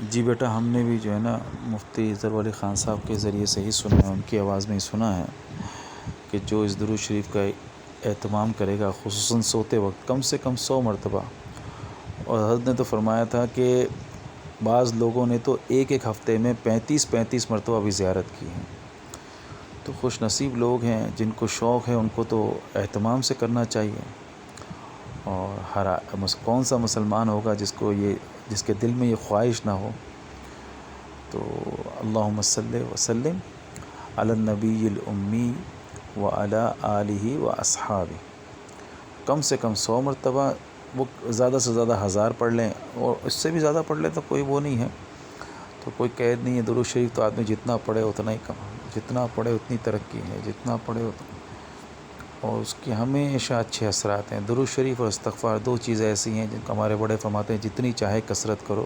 جی بیٹا، ہم نے بھی جو ہے نا مفتی اظہر علی خان صاحب کے ذریعے سے ہی سنا ہے، ان کی آواز میں ہی سنا ہے کہ جو اس درود شریف کا اہتمام کرے گا خصوصاً سوتے وقت کم سے کم 100 مرتبہ، اور حضرت نے تو فرمایا تھا کہ بعض لوگوں نے تو ایک ایک ہفتے میں 35 مرتبہ بھی زیارت کی ہے۔ تو خوش نصیب لوگ ہیں جن کو شوق ہے، ان کو تو اہتمام سے کرنا چاہیے۔ اور کون سا مسلمان ہوگا جس کے دل میں یہ خواہش نہ ہو؟ تو اللہم صلی وسلم علی النبی الامی وعلی آلہ واصحابہ، کم سے کم 100 مرتبہ، وہ زیادہ سے زیادہ 1000 پڑھ لیں، اور اس سے بھی زیادہ پڑھ لیں تو کوئی وہ نہیں ہے، تو کوئی قید نہیں ہے۔ درود شریف تو آدمی جتنا پڑھے اتنا ہی کم، جتنا پڑھے اتنی ترقی ہے، جتنا پڑھے اتنا، اور اس کی ہمیشہ اچھے اثرات ہیں۔ درود شریف اور استغفار 2 چیزیں ایسی ہیں جن کو ہمارے بڑے فرماتے ہیں جتنی چاہے کثرت کرو،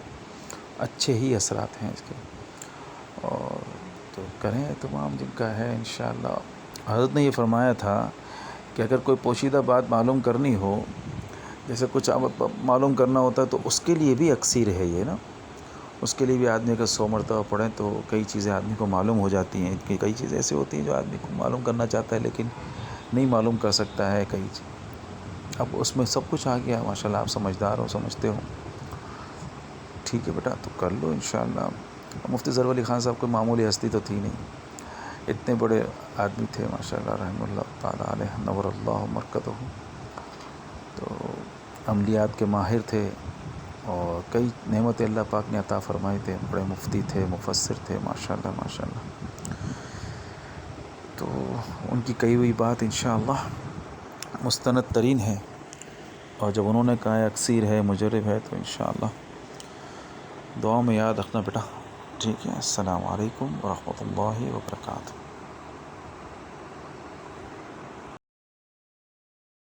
اچھے ہی اثرات ہیں اس کے، اور تو کریں اہتمام جن کا ہے انشاءاللہ۔ حضرت نے یہ فرمایا تھا کہ اگر کوئی پوشیدہ بات معلوم کرنی ہو، جیسے کچھ معلوم کرنا ہوتا ہے، تو اس کے لیے بھی اکثیر ہے یہ نا، اس کے لیے بھی آدمی اگر 100 مرتبہ پڑھیں تو کئی چیزیں آدمی کو معلوم ہو جاتی ہیں۔ کئی چیزیں ایسی ہوتی ہیں جو آدمی کو معلوم کرنا چاہتا ہے لیکن نہیں معلوم کر سکتا ہے کئی چیز۔ اب اس میں سب کچھ آ گیا، ماشاءاللہ آپ سمجھدار ہو، سمجھتے ہو، ٹھیک ہے بیٹا، تو کر لو انشاءاللہ۔ مفتی اظہر علی خان صاحب کوئی معمولی ہستی تو تھی نہیں، اتنے بڑے آدمی تھے ماشاءاللہ، رحمہ اللہ تعالیٰ علیہ، نور اللہ مرکزہ۔ تو عملیات کے ماہر تھے، اور کئی نعمت اللہ پاک نے عطا فرمائے تھے، بڑے مفتی تھے، مفسر تھے، ماشاءاللہ ماشاءاللہ۔ تو ان کی کہی ہوئی بات انشاءاللہ مستند ترین ہے، اور جب انہوں نے کہا ہے اکثیر ہے، مجرب ہے، تو انشاءاللہ دعا میں یاد رکھنا بیٹا، ٹھیک ہے۔ السلام علیکم ورحمۃ اللہ وبرکاتہ۔